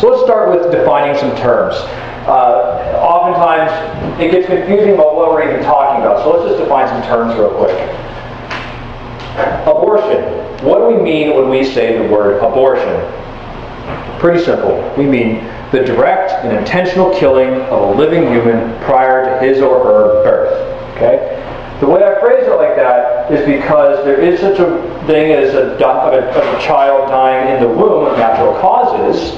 So let's start with defining some terms. Oftentimes, it gets confusing about what we're even talking about, so let's just define some terms real quick. Abortion. What do we mean when we say the word abortion? Pretty simple. We mean the direct and intentional killing of a living human prior to his or her birth. Okay? The way I phrase it like that is because there is such a thing as a child dying in the womb of natural causes.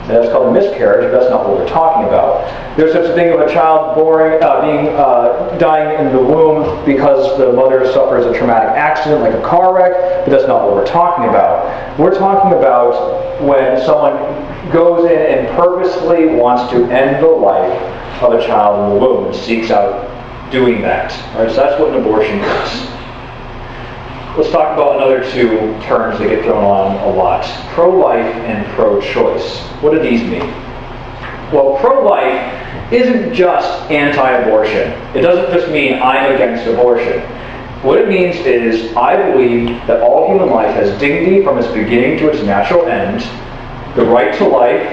That's called a miscarriage, but that's not what we're talking about. There's such a thing of a child dying in the womb because the mother suffers a traumatic accident like a car wreck, but that's not what we're talking about. We're talking about when someone goes in and purposely wants to end the life of a child in the womb and seeks out doing that. All right, so that's what an abortion is. Let's talk about another two terms that get thrown on a lot. Pro-life and pro-choice. What do these mean? Well, pro-life isn't just anti-abortion. It doesn't just mean I'm against abortion. What it means is I believe that all human life has dignity from its beginning to its natural end. The right to life,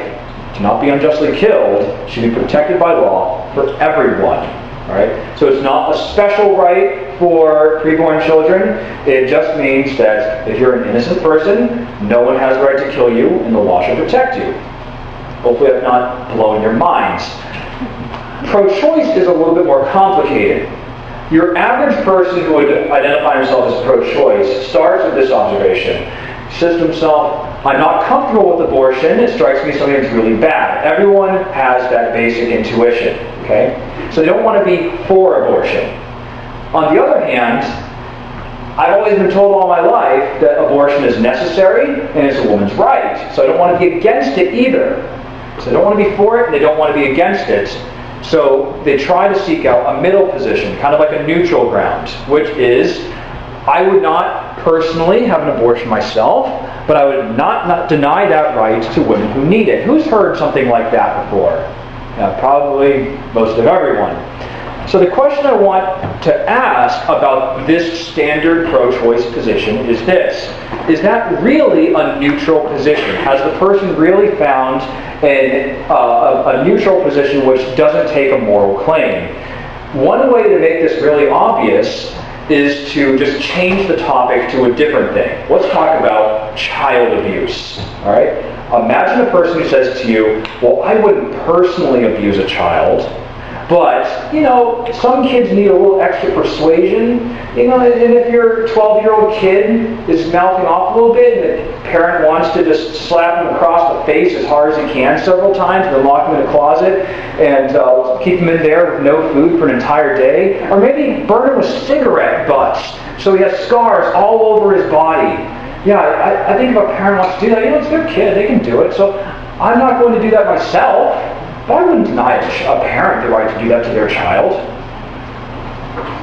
to not be unjustly killed, should be protected by law for everyone. All right? So it's not a special right for preborn children. It just means that if you're an innocent person, no one has the right to kill you, and the law should protect you. Hopefully I've not blown your minds. Pro-choice is a little bit more complicated. Your average person who would identify himself as pro-choice starts with this observation. He says to himself, I'm not comfortable with abortion. It strikes me something that's really bad. Everyone has that basic intuition. Okay? So they don't want to be for abortion. On the other hand, I've always been told all my life that abortion is necessary and it's a woman's right. So I don't want to be against it either. So they don't want to be for it and they don't want to be against it. So they try to seek out a middle position, kind of like a neutral ground, which is I would not personally have an abortion myself, but I would not deny that right to women who need it. Who's heard something like that before? Probably most of everyone. So the question I want to ask about this standard pro-choice position is this. Is that really a neutral position? Has the person really found a neutral position which doesn't take a moral claim? One way to make this really obvious is to just change the topic to a different thing. Let's talk about child abuse. All right? Imagine a person who says to you, well, I wouldn't personally abuse a child, but, some kids need a little extra persuasion. And if your 12-year-old kid is mouthing off a little bit and the parent wants to just slap him across the face as hard as he can several times and then lock him in a closet and keep him in there with no food for an entire day, or maybe burn him with cigarette butts so he has scars all over his body. Yeah, I think if a parent wants to do that, it's their kid, they can do it. So I'm not going to do that myself. But I wouldn't deny a parent the right to do that to their child.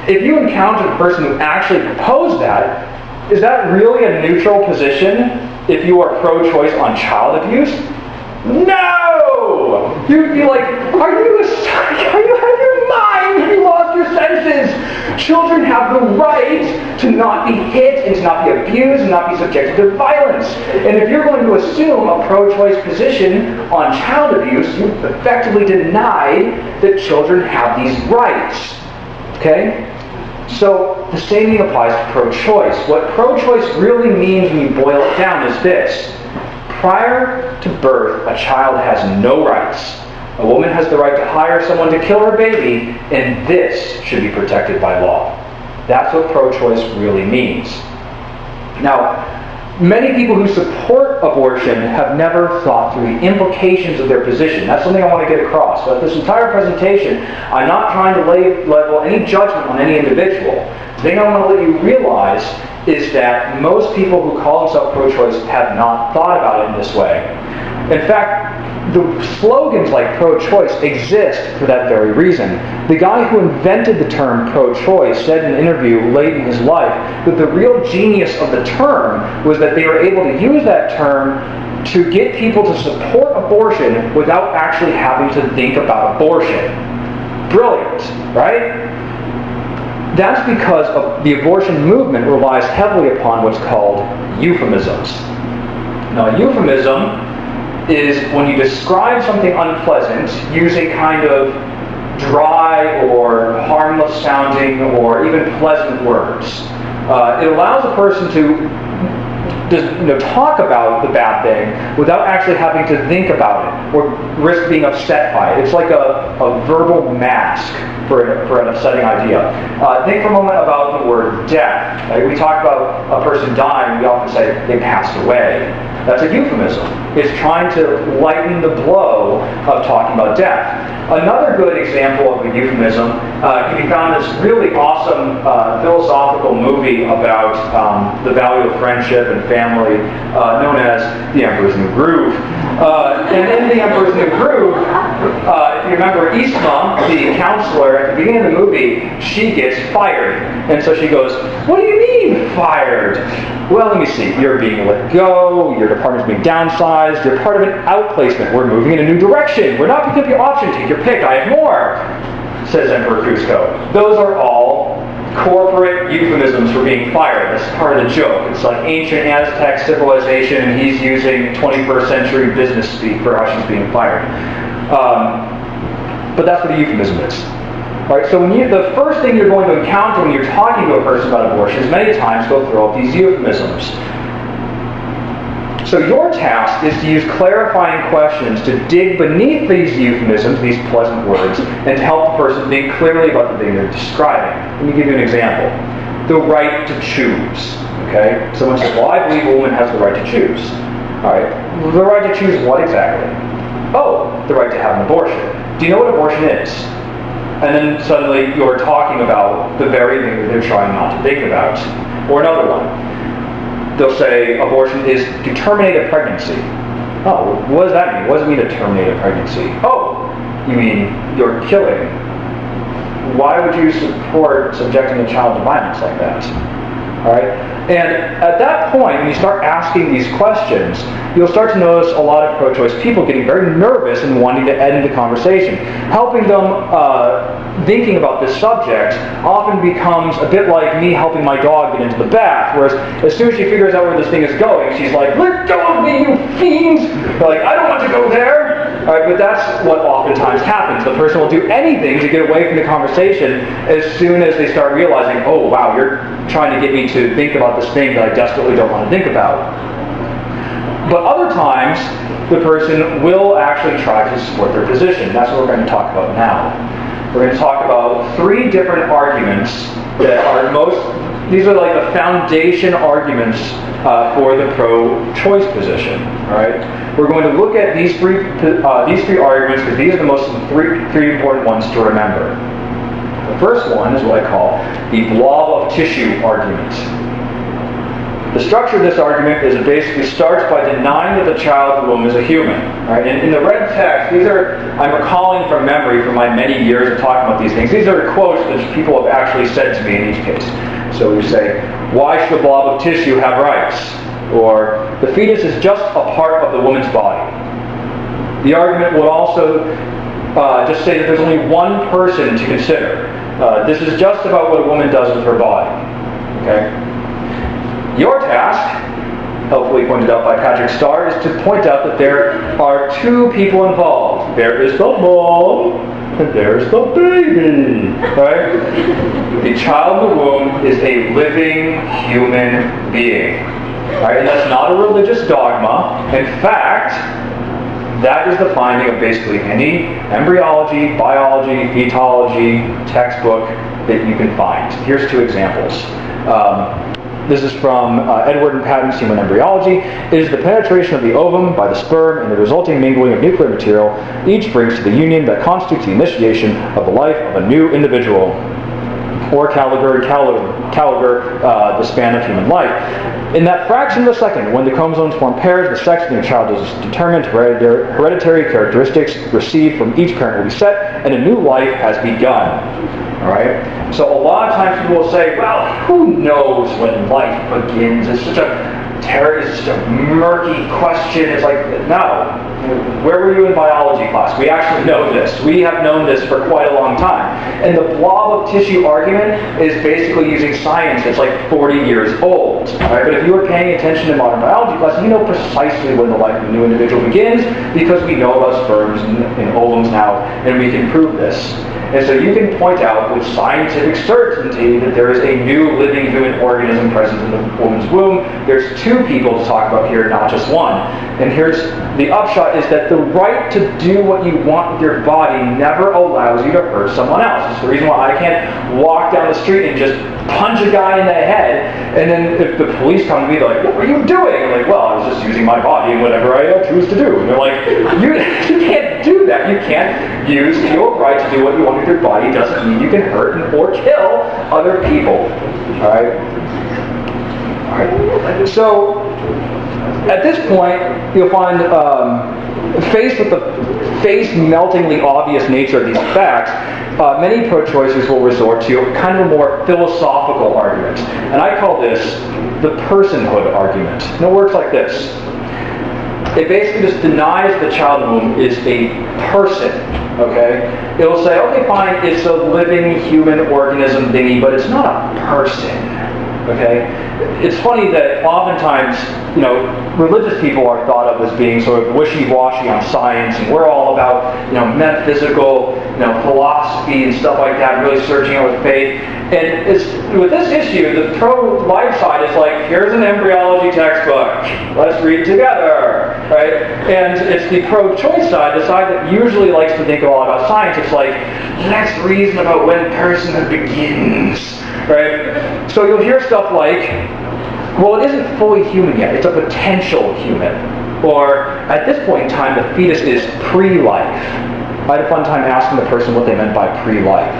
If you encounter the person who actually proposed that, is that really a neutral position if you are pro-choice on child abuse? No! You'd be like, are you out of your mind? Have you lost your senses? Children have the right to not be hit and to not be abused and not be subjected to violence. And if you're going to assume a pro-choice position on child abuse, you effectively deny that children have these rights. Okay? So the same thing applies to pro-choice. What pro-choice really means when you boil it down is this. Prior to birth, a child has no rights. A woman has the right to hire someone to kill her baby, and this should be protected by law. That's what pro-choice really means. Now, many people who support abortion have never thought through the implications of their position. That's something I want to get across. So this entire presentation, I'm not trying to level any judgment on any individual. The thing I want to let you realize is that most people who call themselves pro-choice have not thought about it in this way. In fact, the slogans like pro-choice exist for that very reason. The guy who invented the term pro-choice said in an interview late in his life that the real genius of the term was that they were able to use that term to get people to support abortion without actually having to think about abortion. Brilliant, right? That's because the abortion movement relies heavily upon what's called euphemisms. Now, a euphemism is when you describe something unpleasant using kind of dry or harmless sounding or even pleasant words. It allows a person to talk about the bad thing without actually having to think about it or risk being upset by it. It's like a verbal mask for an upsetting idea. Think for a moment about the word death. We talk about a person dying, we often say they passed away. That's a euphemism. It's trying to lighten the blow of talking about death. Another good example of a euphemism can be found in this really awesome philosophical movie about the value of friendship and family, known as The Emperor's New Groove. And in The Emperor's New Groove, if you remember, Isma, the counselor, at the beginning of the movie, she gets fired. And so she goes, "What do you mean, fired?" "Well, let me see. You're being let go, your department's being downsized, you're part of an outplacement. We're moving in a new direction. We're not picking up your option. Take your pick. I have more," says Emperor Cusco. Those are all corporate euphemisms for being fired. That's part of the joke. It's like ancient Aztec civilization, and he's using 21st century business speak for how she's being fired. But that's what a euphemism is. Right, so the first thing you're going to encounter when you're talking to a person about abortion is many times go throw up these euphemisms. So your task is to use clarifying questions to dig beneath these euphemisms, these pleasant words, and to help the person think clearly about the thing they're describing. Let me give you an example. The right to choose. Okay? Someone says, "Well, I believe a woman has the right to choose." All right. The right to choose what exactly? Oh, the right to have an abortion. Do you know what abortion is? And then suddenly you're talking about the very thing that they're trying not to think about. Or another one. They'll say abortion is to terminate a pregnancy. Oh, what does that mean? What does it mean to terminate a pregnancy? Oh, you mean you're killing. Why would you support subjecting a child to violence like that? All right? And at that point, when you start asking these questions, you'll start to notice a lot of pro-choice people getting very nervous and wanting to end the conversation. Helping them thinking about this subject often becomes a bit like me helping my dog get into the bath, whereas as soon as she figures out where this thing is going, she's like, "Let go of me, you fiend!" They're like, "I don't want to go there!" All right, but that's what oftentimes happens. The person will do anything to get away from the conversation as soon as they start realizing, "Oh, wow, you're trying to get me to think about this thing that I desperately don't want to think about." But other times, the person will actually try to support their position. That's what we're going to talk about now. We're going to talk about 3 different arguments that are these are like the foundation arguments for the pro-choice position. All right? We're going to look at these three arguments because these are the most three important ones to remember. The first one is what I call the blob of tissue argument. The structure of this argument is it basically starts by denying that the child in the womb is a human. Right? And in the red text, I'm recalling from memory from my many years of talking about these things. These are quotes that people have actually said to me in each case. So we say, "Why should a blob of tissue have rights?" Or, "The fetus is just a part of the woman's body." The argument would also just say that there's only one person to consider. This is just about what a woman does with her body. Okay? Your task, helpfully pointed out by Patrick Starr, is to point out that there are 2 people involved. There is the mom, and there's the baby. Right? The child in the womb is a living human being. Right? And that's not a religious dogma. In fact, that is the finding of basically any embryology, biology, fetology textbook that you can find. Here's 2 examples. This is from Edward and Patton's Human Embryology. "It is the penetration of the ovum by the sperm and the resulting mingling of nuclear material each brings to the union that constitutes the initiation of the life of a new individual." Or Gallagher, The Span of Human Life. "In that fraction of a second when the chromosomes form pairs, the sex of the child is determined, hereditary characteristics received from each parent will be set, and a new life has begun." All right? So a lot of times people will say, "Well, who knows when life begins? It's such a terror is just a murky question. It's like, no. Where were you in biology class? We actually know this. We have known this for quite a long time. And the blob of tissue argument is basically using science that's like 40 years old. Right? But if you were paying attention to modern biology class, you know precisely when the life of a new individual begins, because we know about sperms and ovums now, and we can prove this. And so you can point out with scientific certainty that there is a new living human organism present in the woman's womb. There's two people to talk about here, not just one. And here's the upshot, is that the right to do what you want with your body never allows you to hurt someone else. It's the reason why I can't walk down the street and just punch a guy in the head, and then if the police come to me, they're like, what were you doing? I'm like, well, I was just using my body and whatever I choose to do. And they're like, you can't do that. You can't use your right to do what you want with your body. Doesn't mean you can hurt or kill other people. Alright? So, at this point, you'll find, faced with the face-meltingly obvious nature of these facts, many pro-choicers will resort to kind of a more philosophical argument. And I call this the personhood argument. And it works like this. It basically just denies the child in the womb is a person. Okay? It'll say, okay, fine, it's a living human organism thingy, but it's not a person. Okay? It's funny that oftentimes, religious people are thought of as being sort of wishy-washy on science, and we're all about, metaphysical, philosophy and stuff like that, really searching out with faith. And with this issue, the pro-life side is like, here's an embryology textbook. Let's read it together, right? And it's the pro-choice side, the side that usually likes to think a lot about science. It's like, let's reason about when personhood begins, right? So you'll hear stuff like, well, it isn't fully human yet. It's a potential human. Or, at this point in time, the fetus is pre-life. I had a fun time asking the person what they meant by pre-life.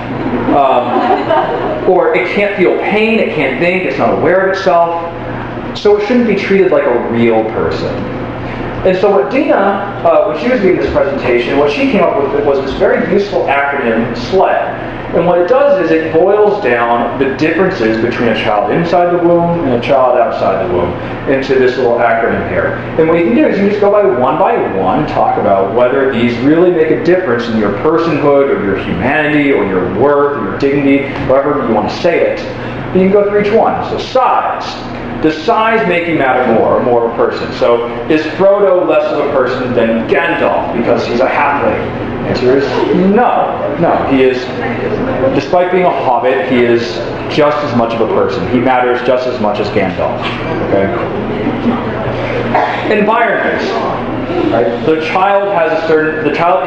Or it can't feel pain, it can't think, it's not aware of itself. So it shouldn't be treated like a real person. And so what Dina, when she was reading this presentation, what she came up with was this very useful acronym, SLED. And what it does is it boils down the differences between a child inside the womb and a child outside the womb into this little acronym here. And what you can do is you just go by one, talk about whether these really make a difference in your personhood or your humanity or your worth or your dignity, however you want to say it. You can go through each one. So size. Does size make you matter more or more of a person? So is Frodo less of a person than Gandalf because he's a halfling? Answer is no. No, he is, despite being a hobbit, he is just as much of a person. He matters just as much as Gandalf. Okay? Environment. Right? The child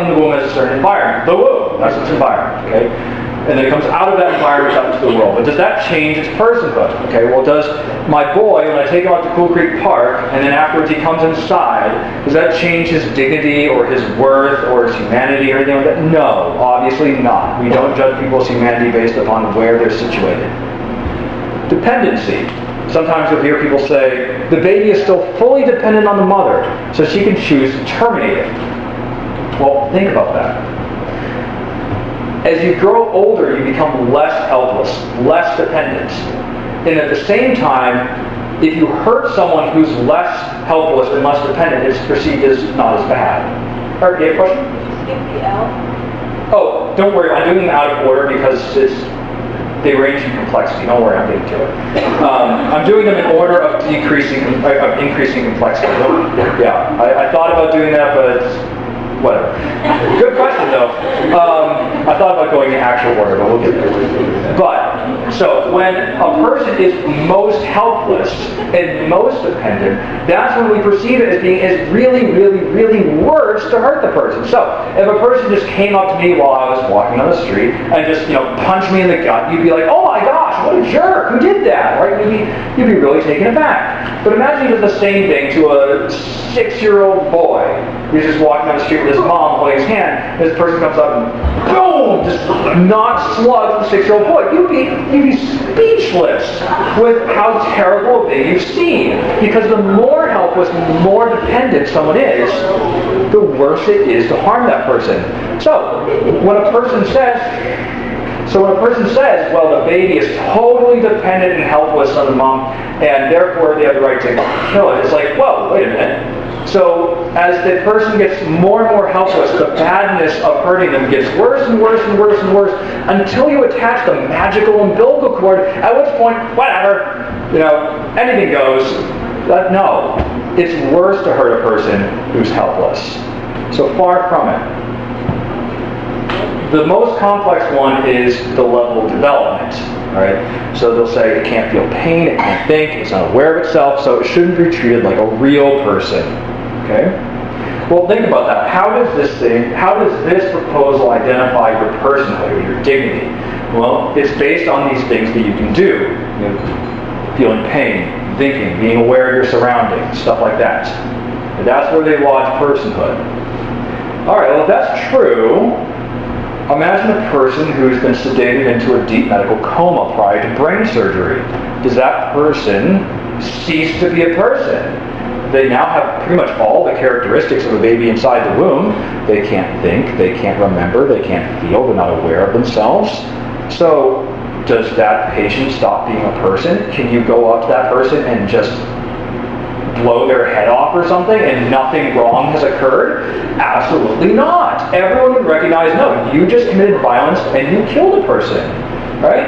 in the womb has a certain environment. The womb, that's its environment. Okay? And then it comes out of that environment out into the world. But does that change its personhood? Okay, well, does my boy, when I take him out to Cool Creek Park, and then afterwards he comes inside, does that change his dignity or his worth or his humanity or anything like that? No, obviously not. We don't judge people's humanity based upon where they're situated. Dependency. Sometimes you'll hear people say, the baby is still fully dependent on the mother, so she can choose to terminate it. Well, think about that. As you grow older, you become less helpless, less dependent. And at the same time, if you hurt someone who's less helpless and less dependent, it's perceived as not as bad. All right, do you have a question? Skip the L. Oh, don't worry. I'm doing them out of order because they range in complexity. Don't worry, I'm getting to it. I'm doing them in order of increasing complexity. Yeah, I thought about doing that, but whatever. Good question, though. I thought about going in actual order, but we'll get there. But, so, when a person is most helpless and most dependent, that's when we perceive it as being as really, really, really worse to hurt the person. So, if a person just came up to me while I was walking on the street and just, punched me in the gut, you'd be like, oh my gosh, what a jerk, who did that? Right? You'd be really taken aback. But imagine you did the same thing to a 6-year-old boy. He's just walking down the street with his mom holding his hand, and this person comes up and boom, just knocks slugs the 6-year-old boy. You'd be speechless with how terrible a thing you've seen. Because the more helpless, the more dependent someone is, the worse it is to harm that person. So, when a person says, So when a person says, well, the baby is totally dependent and helpless on the mom, and therefore they have the right to kill it, it's like, whoa, wait a minute. So as the person gets more and more helpless, the badness of hurting them gets worse and worse and worse and worse until you attach the magical umbilical cord, at which point, whatever, anything goes. No, it's worse to hurt a person who's helpless. So far from it. The most complex one is the level of development. Right? So they'll say it can't feel pain, it can't think, it's unaware of itself, so it shouldn't be treated like a real person. Okay? Well, think about that. How does this proposal identify your personhood or your dignity? Well, it's based on these things that you can do. Feeling pain, thinking, being aware of your surroundings, stuff like that. And that's where they lodge personhood. All right, well, if that's true, imagine a person who's been sedated into a deep medical coma prior to brain surgery. Does that person cease to be a person? They now have pretty much all the characteristics of a baby inside the womb. They can't think, they can't remember, they can't feel, they're not aware of themselves. So, does that patient stop being a person? Can you go up to that person and just blow their head off or something and nothing wrong has occurred? Absolutely not. Everyone would recognize, no, you just committed violence and you killed a person. Right?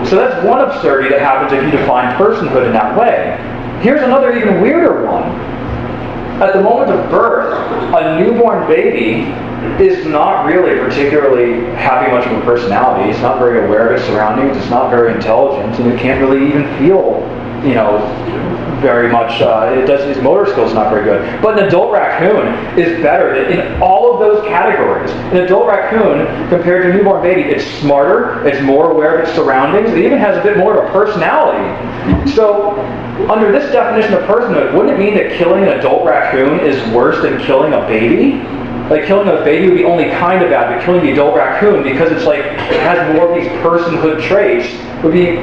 So that's one absurdity that happens if you define personhood in that way. Here's another even weirder one. At the moment of birth, a newborn baby is not really particularly having much of a personality. It's not very aware of its surroundings. It's not very intelligent, and it can't really even feel, very much. Its motor skills not very good. But an adult raccoon is better in all of those categories. An adult raccoon, compared to a newborn baby, it's smarter, it's more aware of its surroundings, it even has a bit more of a personality. So, under this definition of personhood, wouldn't it mean that killing an adult raccoon is worse than killing a baby? Like, killing a baby would be only kind of bad, but killing the adult raccoon, because it has more of these personhood traits, would be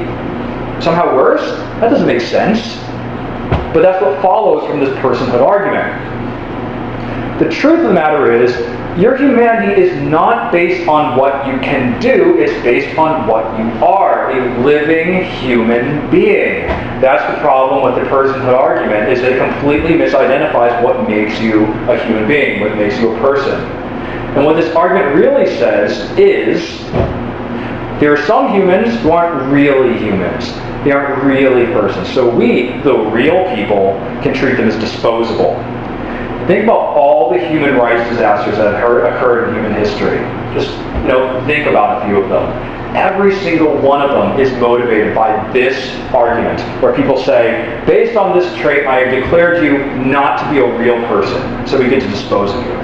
somehow worse? That doesn't make sense. But that's what follows from this personhood argument. The truth of the matter is, your humanity is not based on what you can do, it's based on what you are, a living human being. That's the problem with the personhood argument, is that it completely misidentifies what makes you a human being, what makes you a person. And what this argument really says is, there are some humans who aren't really humans. They aren't really persons. So we, the real people, can treat them as disposable. Think about all the human rights disasters that have occurred in human history. Just, think about a few of them. Every single one of them is motivated by this argument, where people say, based on this trait, I have declared you not to be a real person, so we get to dispose of you.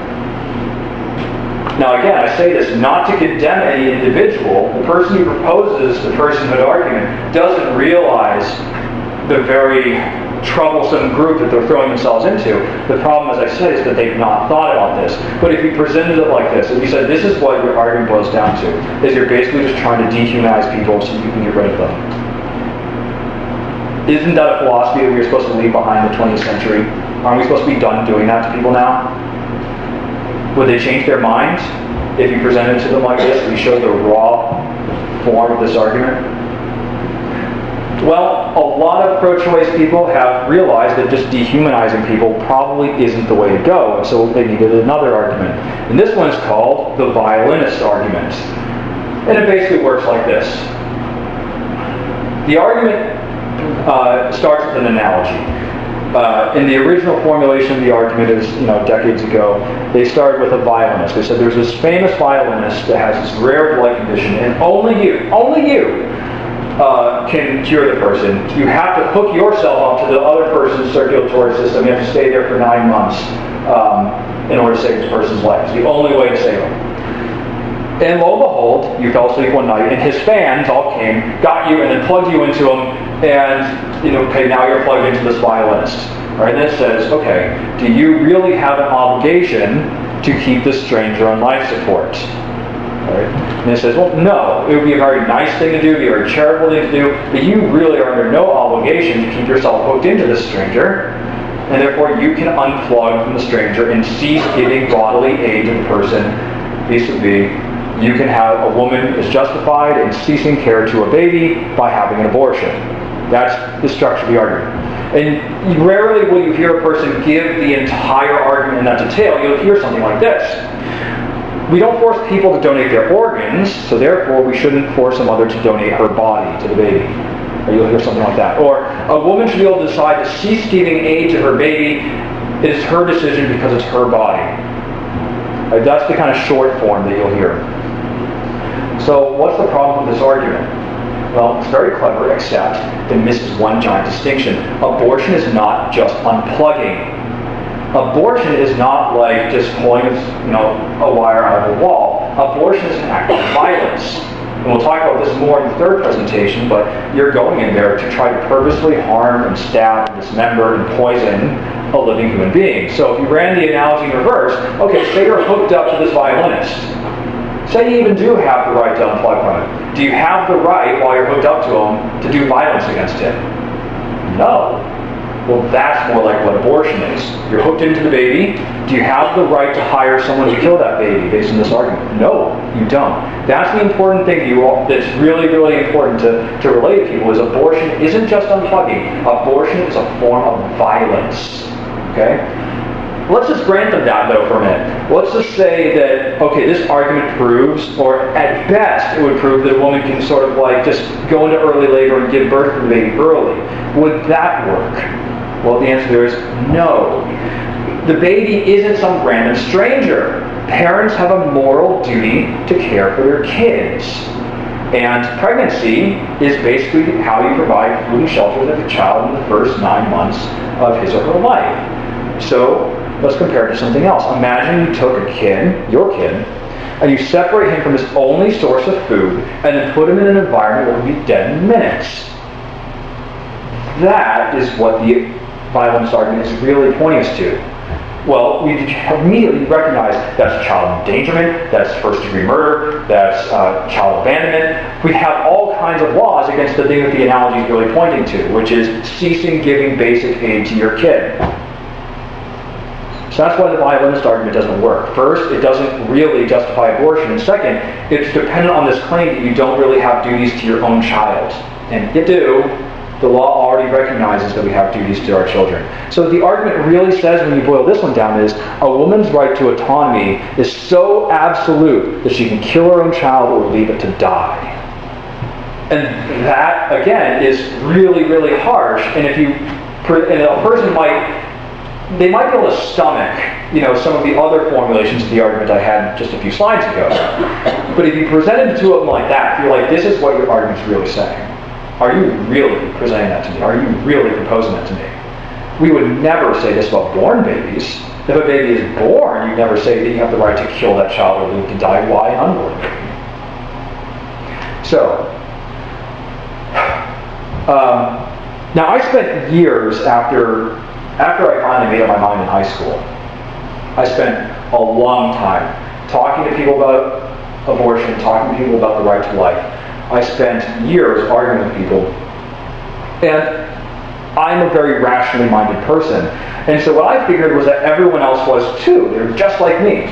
Now again, I say this not to condemn any individual. The person who proposes the personhood argument doesn't realize the very troublesome group that they're throwing themselves into. The problem, as I said, is that they've not thought about this. But if you presented it like this, if you said this is what your argument boils down to, is you're basically just trying to dehumanize people so you can get rid of them. Isn't that a philosophy that we're supposed to leave behind in the 20th century? Aren't we supposed to be done doing that to people now? Would they change their minds if you presented it to them like this, if you showed the raw form of this argument? Well, a lot of pro-choice people have realized that just dehumanizing people probably isn't the way to go, and so they needed another argument. And this one is called the violinist argument. And it basically works like this. The argument starts with an analogy. In the original formulation of the argument is, decades ago, they started with a violinist. They said there's this famous violinist that has this rare blood condition, and only you can cure the person. You have to hook yourself up to the other person's circulatory system. You have to stay there for 9 months in order to save this person's life. It's the only way to save him. And lo and behold, you fell asleep one night, and his fans all came, got you, and then plugged you into him, and okay, now you're plugged into this violinist. All right, and it says, okay, do you really have an obligation to keep this stranger on life support? All right, and it says, well, no, it would be a very nice thing to do, it would be a very charitable thing to do, but you really are under no obligation to keep yourself hooked into this stranger, and therefore you can unplug from the stranger and cease giving bodily aid to the person vis-a-vis You can have a woman is justified in ceasing care to a baby by having an abortion. That's the structure of the argument. And rarely will you hear a person give the entire argument in that detail. You'll hear something like this. We don't force people to donate their organs, so therefore we shouldn't force a mother to donate her body to the baby. Or you'll hear something like that. Or a woman should be able to decide to cease giving aid to her baby. It is her decision because it's her body. Right, that's the kind of short form that you'll hear. So what's the problem with this argument? Well, it's very clever, except it misses one giant distinction. Abortion is not just unplugging. Abortion is not like just pulling a wire out of the wall. Abortion is an act of violence. And we'll talk about this more in the third presentation, but you're going in there to try to purposely harm and stab and dismember and poison a living human being. So if you ran the analogy in reverse, okay, say you're hooked up to this violinist. Say you even do have the right to unplug from him. Do you have the right, while you're hooked up to him, to do violence against him? No. Well, that's more like what abortion is. You're hooked into the baby. Do you have the right to hire someone to kill that baby based on this argument? No, you don't. That's the important thing that's really, really important to relate to people is abortion isn't just unplugging. Abortion is a form of violence. Okay? Let's just grant them that, though, for a minute. Let's just say that, okay, this argument proves, or at best, it would prove that a woman can sort of like just go into early labor and give birth to the baby early. Would that work? Well, the answer there is no. The baby isn't some random stranger. Parents have a moral duty to care for their kids. And pregnancy is basically how you provide food and shelter to the child in the first 9 months of his or her life. So, let's compare it to something else. Imagine you took a kid, your kid, and you separate him from his only source of food, and then put him in an environment where he'll be dead in minutes. That is what the violence argument is really pointing us to. Well, we immediately recognize that's child endangerment, that's first-degree murder, that's child abandonment. We have all kinds of laws against the thing that the analogy is really pointing to, which is ceasing giving basic aid to your kid. So that's why the violinist argument doesn't work. First, it doesn't really justify abortion. And second, it's dependent on this claim that you don't really have duties to your own child. And you do. The law already recognizes that we have duties to our children. So the argument really says, when you boil this one down, is a woman's right to autonomy is so absolute that she can kill her own child or leave it to die. And that, again, is really, really harsh. And a person might be able to stomach, some of the other formulations of the argument I had just a few slides ago. But if you presented the two of them like that, you're like, this is what your argument's really saying. Are you really presenting that to me? Are you really proposing that to me? We would never say this about born babies. If a baby is born, you never say that you have the right to kill that child or leave it to die. Why an unborn baby? So, now I spent years after I finally made up my mind in high school, I spent a long time talking to people about abortion, talking to people about the right to life. I spent years arguing with people. And I'm a very rationally minded person. And so what I figured was that everyone else was too. They were just like me.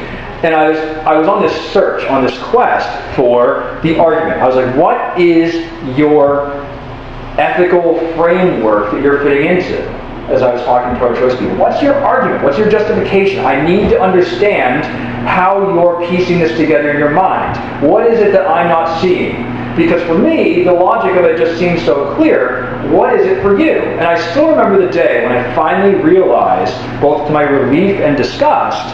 And I was on this search, on this quest for the argument. I was like, what is your ethical framework that you're fitting into? As I was talking to pro-choice people, what's your argument? What's your justification? I need to understand how you're piecing this together in your mind. What is it that I'm not seeing? Because for me, the logic of it just seems so clear. What is it for you? And I still remember the day when I finally realized, both to my relief and disgust,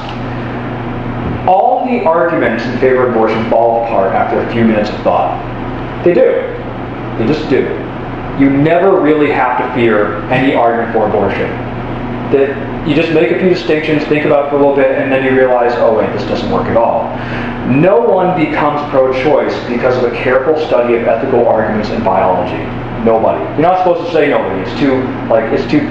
all the arguments in favor of abortion fall apart after a few minutes of thought. They do. They just do. You never really have to fear any argument for abortion. That you just make a few distinctions, think about it for a little bit, and then you realize, oh wait, this doesn't work at all. No one becomes pro-choice because of a careful study of ethical arguments in biology. Nobody. You're not supposed to say nobody. It's too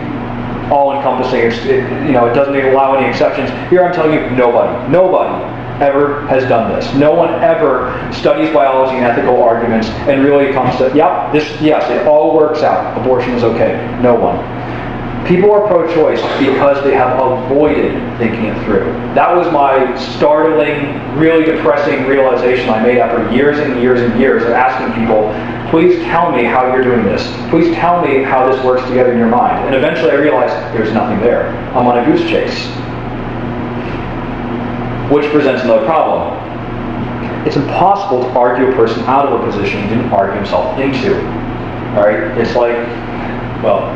all-encompassing. It doesn't even allow any exceptions. Here I'm telling you, nobody ever has done this. No one ever studies biology and ethical arguments and really comes to, yes, it all works out. Abortion is okay. No one. People are pro-choice because they have avoided thinking it through. That was my startling, really depressing realization I made after years and years and years of asking people, please tell me how you're doing this. Please tell me how this works together in your mind. And eventually I realized there's nothing there. I'm on a goose chase. Which presents another problem. It's impossible to argue a person out of a position he didn't argue himself into. Alright? It's like, well,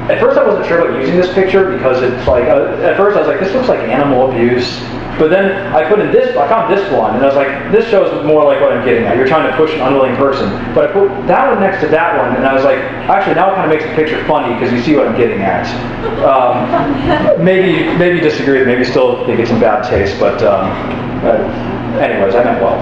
at first I wasn't sure about using this picture because it's like, at first I was like, this looks like animal abuse. But then I found this one, and I was like, this shows more like what I'm getting at. You're trying to push an unwilling person. But I put that one next to that one, and I was like, actually now it kind of makes the picture funny because you see what I'm getting at. Maybe disagree, maybe still think it's in bad taste, but anyways, I meant well.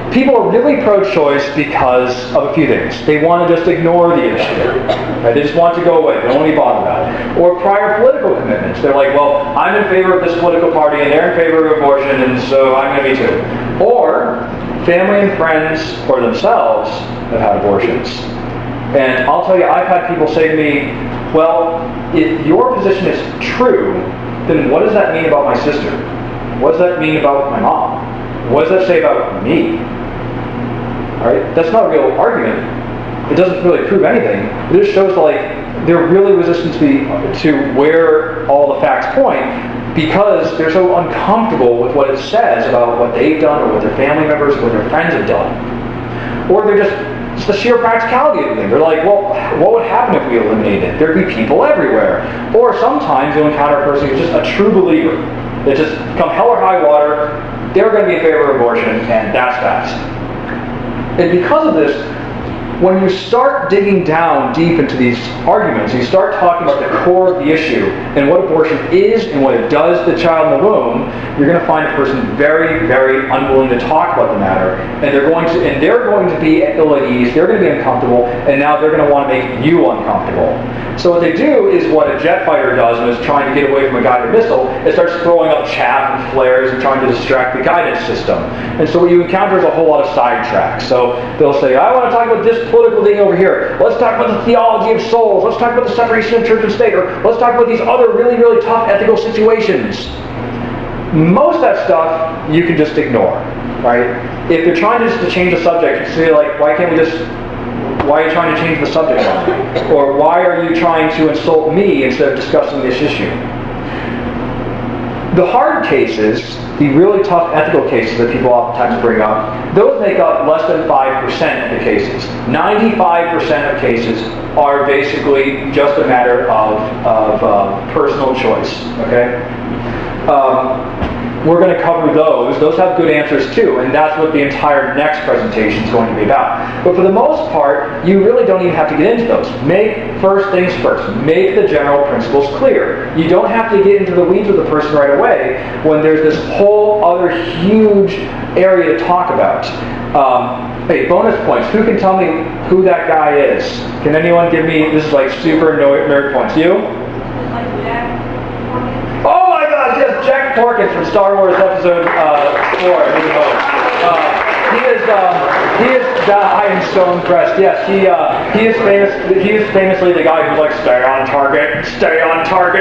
People are really pro-choice because of a few things. They want to just ignore the issue. Right? They just want to go away. They don't want to be bothered about it. Or prior political commitments. They're like, well, I'm in favor of this political party and they're in favor of abortion, and so I'm going to be too. Or family and friends or themselves have had abortions. And I'll tell you, I've had people say to me, well, if your position is true, then what does that mean about my sister? What does that mean about my mom? What does that say about me? Alright? That's not a real argument. It doesn't really prove anything. It just shows they're really resistant to where all the facts point because they're so uncomfortable with what it says about what they've done or what their family members or what their friends have done. Or it's the sheer practicality of the thing. They're like, well, what would happen if we eliminated it? There'd be people everywhere. Or sometimes you'll encounter a person who's just a true believer. They just come hell or high water, they're going to be in favor of abortion, and that's that. And because of this, when you start digging down deep into these arguments, you start talking about the core of the issue and what abortion is and what it does to the child in the womb, you're going to find a person very, very unwilling to talk about the matter, and they're going to be ill at ease, they're going to be uncomfortable, and now they're going to want to make you uncomfortable. So what they do is what a jet fighter does when it's trying to get away from a guided missile. It starts throwing up chaff and flares and trying to distract the guidance system. And so what you encounter is a whole lot of sidetracks. So they'll say, I want to talk about this political thing over here. Let's talk about the theology of souls. Let's talk about the separation of church and state. Or let's talk about these other really, really tough ethical situations. Most of that stuff you can just ignore, right? If you're trying just to change the subject, say like, why are you trying to change the subject on me? Or why are you trying to insult me instead of discussing this issue? The hard cases, the really tough ethical cases that people oftentimes bring up, those make up less than 5% of the cases. 95% of cases are basically just a matter of personal choice. Okay? We're going to cover those. Those have good answers too, and that's what the entire next presentation is going to be about. But for the most part, you really don't even have to get into those. Make first things first. Make the general principles clear. You don't have to get into the weeds with the person right away when there's this whole other huge area to talk about. Hey, bonus points. Who can tell me who that guy is? Can anyone give me, this is like super nerd points. You? Oh my gosh, yes, Jack Porkins from Star Wars Episode 4. I am so impressed. Yes, he is famous. He is famously the guy who's like, stay on target,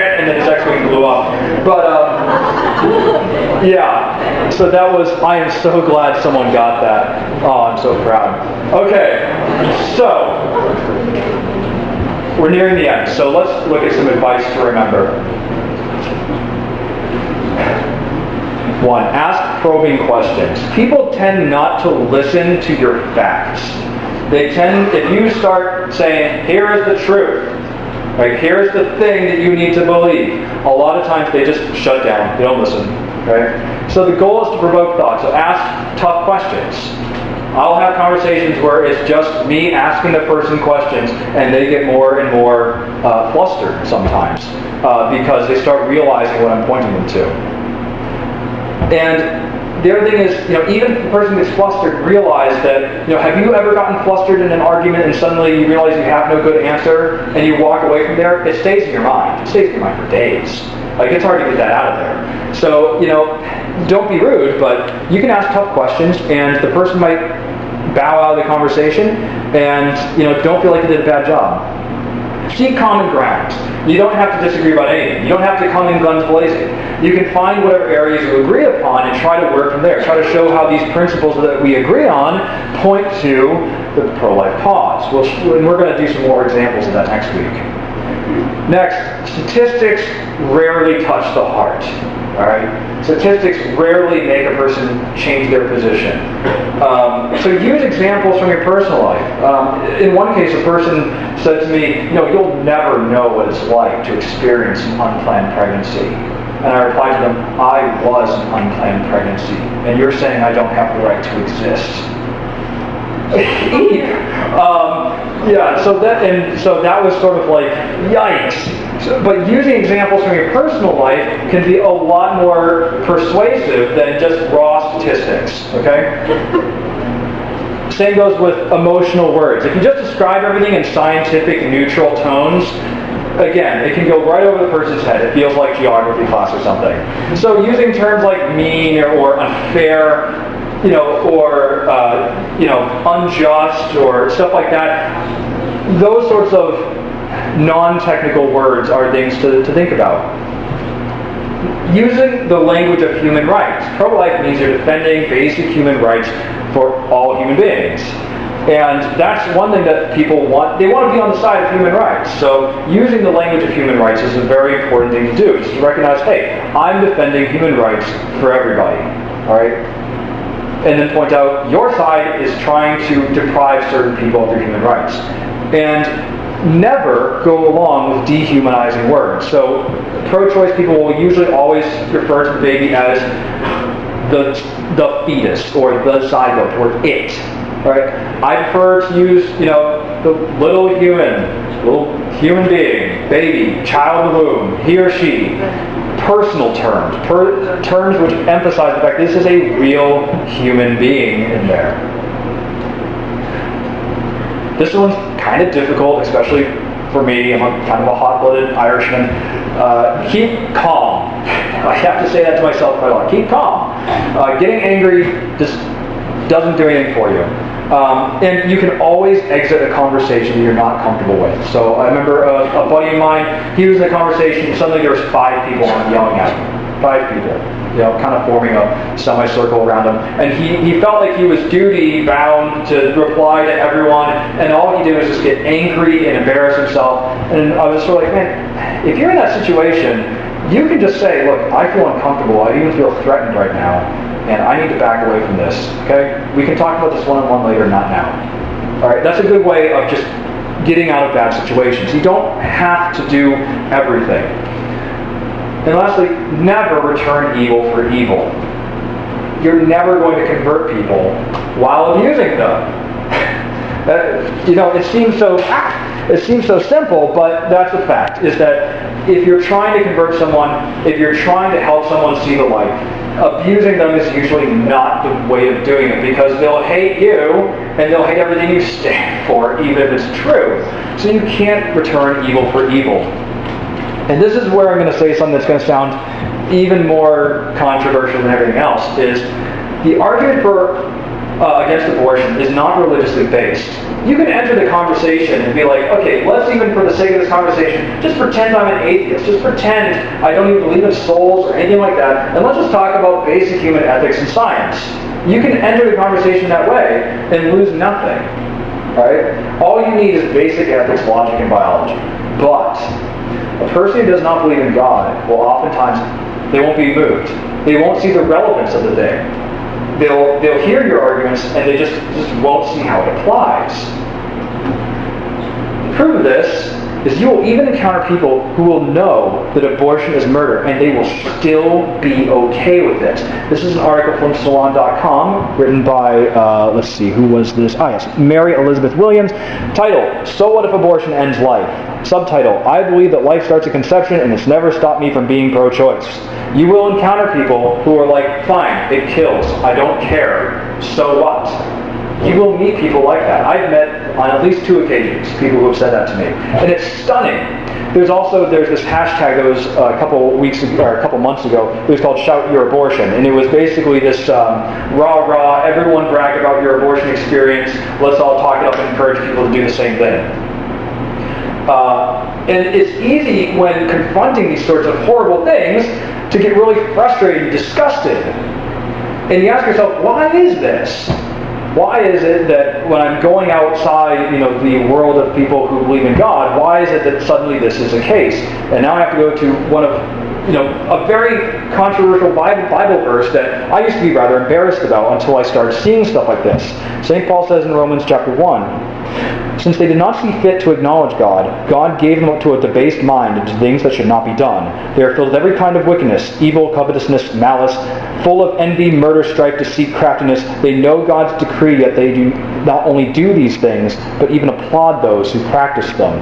and then his X-Wing blew up. But yeah, so that was, I am so glad someone got that. Oh, I'm so proud. Okay, so we're nearing the end, so let's look at some advice to remember. 1. Ask probing questions. People tend not to listen to your facts. If you start saying, here is the truth, right, here's the thing that you need to believe, a lot of times they just shut down. They don't listen. Right? So the goal is to provoke thought. So ask tough questions. I'll have conversations where it's just me asking the person questions, and they get more and more flustered sometimes because they start realizing what I'm pointing them to. And the other thing is, even if the person gets flustered, realize that, have you ever gotten flustered in an argument and suddenly you realize you have no good answer and you walk away from there? It stays in your mind. It stays in your mind for days. Like, it's hard to get that out of there. So, don't be rude, but you can ask tough questions and the person might bow out of the conversation and, don't feel like you did a bad job. Seek common ground. You don't have to disagree about anything. You don't have to come in guns blazing. You can find whatever areas you agree upon and try to work from there. Try to show how these principles that we agree on point to the pro-life cause. And we're going to do some more examples of that next week. Next, statistics rarely touch the heart. All right? Statistics rarely make a person change their position. So use examples from your personal life. In one case, a person said to me, you'll never know what it's like to experience an unplanned pregnancy. And I replied to them, I was an unplanned pregnancy, and you're saying I don't have the right to exist. So that was sort of like, yikes. But using examples from your personal life can be a lot more persuasive than just raw statistics, okay? Same goes with emotional words. If you just describe everything in scientific, neutral tones, again, it can go right over the person's head. It feels like geography class or something. So using terms like mean or unfair, or unjust or stuff like that, those sorts of non-technical words are things to think about. Using the language of human rights. Pro-life means you're defending basic human rights for all human beings. And that's one thing that people want. They want to be on the side of human rights. So using the language of human rights is a very important thing to do. Just to recognize, hey, I'm defending human rights for everybody. All right? And then point out, your side is trying to deprive certain people of their human rights. And never go along with dehumanizing words. So pro-choice people will usually always refer to the baby as the fetus or the zygote or it. Right? I prefer to use, the little human being, baby, child in the womb, he or she. Personal terms, terms which emphasize the fact this is a real human being in there. This one's kind of difficult, especially for me. I'm kind of a hot-blooded Irishman. Keep calm. I have to say that to myself quite a lot. Keep calm. Getting angry just doesn't do anything for you. And you can always exit a conversation that you're not comfortable with. So I remember a buddy of mine, he was in a conversation, suddenly there was 5 people yelling at him. 5 people. Kind of forming a semicircle around him. And he felt like he was duty-bound to reply to everyone, and all he did was just get angry and embarrass himself. And I was sort of like, man, if you're in that situation, you can just say, look, I feel uncomfortable, I even feel threatened right now, and I need to back away from this, okay? We can talk about this one-on-one later, not now. All right, that's a good way of just getting out of bad situations. You don't have to do everything. And lastly, never return evil for evil. You're never going to convert people while abusing them. It seems so simple, but that's a fact, is that if you're trying to convert someone, if you're trying to help someone see the light, abusing them is usually not the way of doing it, because they'll hate you and they'll hate everything you stand for, even if it's true. So you can't return evil for evil. And this is where I'm going to say something that's going to sound even more controversial than everything else, is the argument against abortion is not religiously based. You can enter the conversation and be like, okay, let's even, for the sake of this conversation, just pretend I'm an atheist. Just pretend I don't even believe in souls or anything like that, and let's just talk about basic human ethics and science. You can enter the conversation that way and lose nothing. Right? All you need is basic ethics, logic, and biology. But a person who does not believe in God will oftentimes, they won't be moved. They won't see the relevance of the thing. They'll hear your arguments and they just won't see how it applies. The proof of this is you will even encounter people who will know that abortion is murder and they will still be okay with it. This is an article from Salon.com written by, let's see, who was this? Yes, Mary Elizabeth Williams. Title, So What If Abortion Ends Life? Subtitle, I believe that life starts at conception and it's never stopped me from being pro-choice. You will encounter people who are like, fine, it kills, I don't care, so what? You will meet people like that. I've met on at least 2 occasions people who have said that to me. And it's stunning. There's this hashtag that was a couple months ago. It was called Shout Your Abortion. And it was basically this rah, everyone brag about your abortion experience. Let's all talk it up and encourage people to do the same thing. And it's easy when confronting these sorts of horrible things to get really frustrated and disgusted. And you ask yourself, why is this? Why is it that when I'm going outside, the world of people who believe in God, why is it that suddenly this is the case? And now I have to go to one of, a very controversial Bible verse that I used to be rather embarrassed about until I started seeing stuff like this. St. Paul says in Romans chapter 1, since they did not see fit to acknowledge God, God gave them up to a debased mind and to things that should not be done. They are filled with every kind of wickedness, evil, covetousness, malice, full of envy, murder, strife, deceit, craftiness. They know God's decree, yet they do not only do these things, but even applaud those who practice them.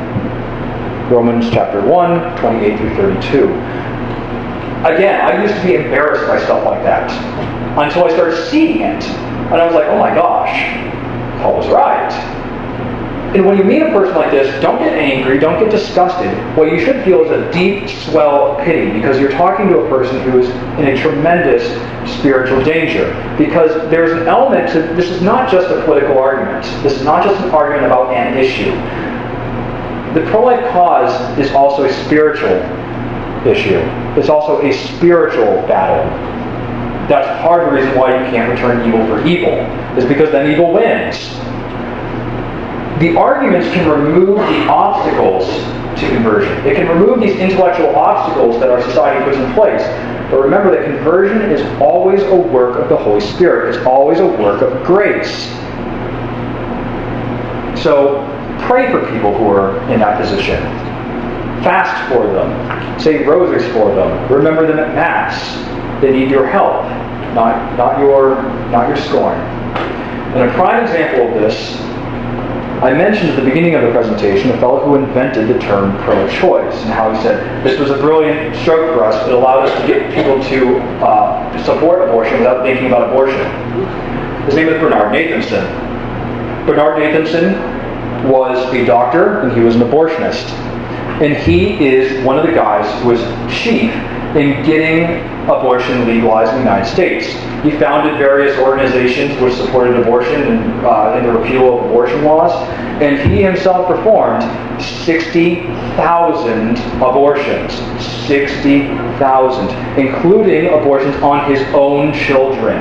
Romans chapter 1, 28 through 32. Again, I used to be embarrassed by stuff like that until I started seeing it. And I was like, oh my gosh, Paul was right. And when you meet a person like this, don't get angry, don't get disgusted. What you should feel is a deep swell of pity, because you're talking to a person who is in a tremendous spiritual danger. Because there's an element to this is not just a political argument. This is not just an argument about an issue. The pro-life cause is also a spiritual issue. It's also a spiritual battle. That's part of the reason why you can't return evil for evil, is because then evil wins. The arguments can remove the obstacles to conversion. It can remove these intellectual obstacles that our society puts in place. But remember that conversion is always a work of the Holy Spirit. It's always a work of grace. So pray for people who are in that position. Fast for them. Say rosaries for them. Remember them at Mass. They need your help, not your scorn. And a prime example of this, I mentioned at the beginning of the presentation a fellow who invented the term pro-choice, and how he said this was a brilliant stroke for us. It allowed us to get people to support abortion without thinking about abortion. His name is Bernard Nathanson. Bernard Nathanson was a doctor, and he was an abortionist. And he is one of the guys who was chief in getting abortion legalized in the United States. He founded various organizations which supported abortion and the repeal of abortion laws, and he himself performed 60,000 abortions. 60,000, including abortions on his own children.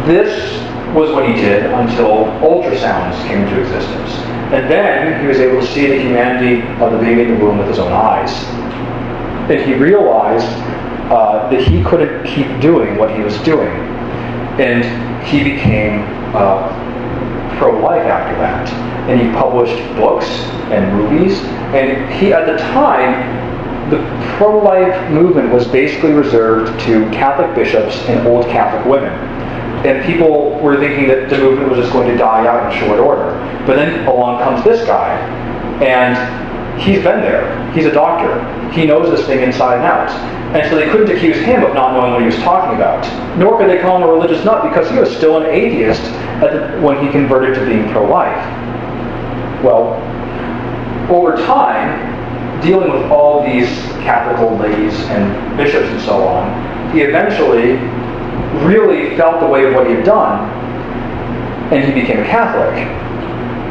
This was what he did until ultrasounds came into existence. And then he was able to see the humanity of the baby in the womb with his own eyes. And he realized that he couldn't keep doing what he was doing. And he became pro-life after that. And he published books and movies. And he, at the time, the pro-life movement was basically reserved to Catholic bishops and old Catholic women. And people were thinking that the movement was just going to die out in short order. But then along comes this guy, and he's been there. He's a doctor. He knows this thing inside and out. And so they couldn't accuse him of not knowing what he was talking about. Nor could they call him a religious nut, because he was still an atheist when he converted to being pro-life. Well, over time, dealing with all these Catholic old ladies and bishops and so on, he eventually really felt the weight of what he had done, and he became a Catholic.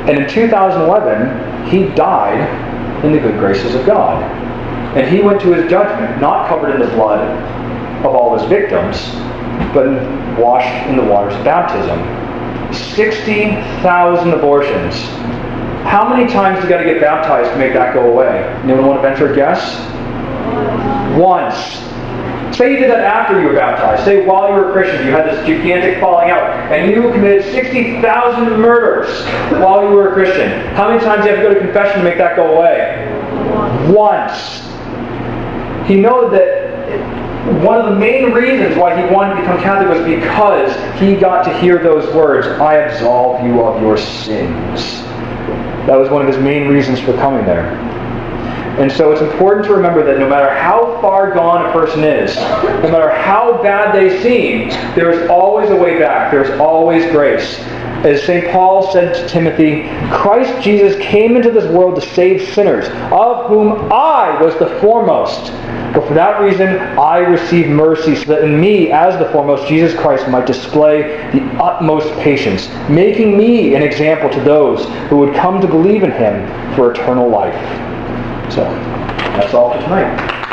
And in 2011, he died in the good graces of God. And he went to his judgment, not covered in the blood of all his victims, but washed in the waters of baptism. 60,000 abortions. How many times do you got to get baptized to make that go away? Anyone want to venture a guess? Once. Say you did that after you were baptized. Say while you were a Christian, you had this gigantic falling out, and you committed 60,000 murders while you were a Christian. How many times do you have to go to confession to make that go away? Once. He knew that one of the main reasons why he wanted to become Catholic was because he got to hear those words, "I absolve you of your sins." That was one of his main reasons for coming there. And so it's important to remember that no matter how far gone a person is, no matter how bad they seem, there's always a way back. There's always grace. As St. Paul said to Timothy, Christ Jesus came into this world to save sinners, of whom I was the foremost. But for that reason I received mercy, so that in me, as the foremost, Jesus Christ might display the utmost patience, making me an example to those who would come to believe in him for eternal life. So, that's all for tonight.